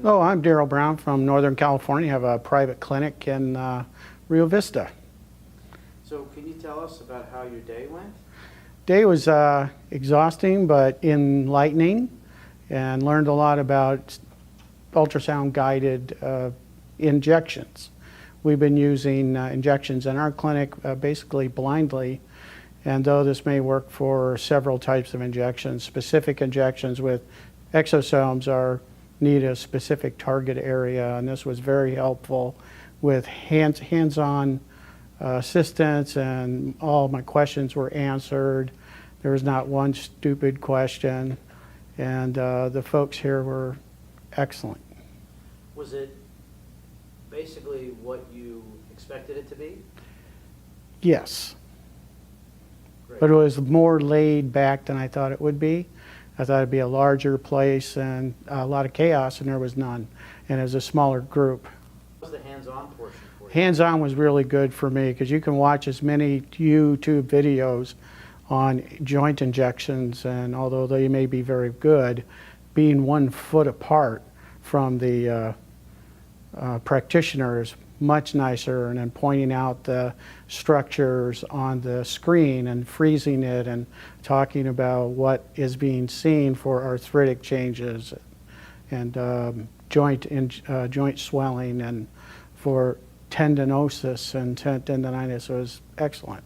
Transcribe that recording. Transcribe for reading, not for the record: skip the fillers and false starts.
Oh, I'm Darrel Brown from Northern California. I have a private clinic in Rio Vista. So can you tell us about how your day went? Day was exhausting but enlightening, and learned a lot about ultrasound guided injections. We've been using injections in our clinic basically blindly, and though this may work for several types of injections, specific injections with exosomes need a specific target area, and this was very helpful with hands-on assistance, and all my questions were answered. There was not one stupid question, and the folks here were excellent. Was it basically what you expected it to be? Yes. Great. But it was more laid back than I thought it would be. I thought it'd be a larger place and a lot of chaos, and there was none. And it was a smaller group. What was the hands-on portion for you? Hands-on was really good for me because you can watch as many YouTube videos on joint injections, and although they may be very good, being 1 foot apart from the practitioner is much nicer, and then pointing out the structures on the screen and freezing it and talking about what is being seen for arthritic changes and joint swelling and for tendinosis and tendinitis was excellent.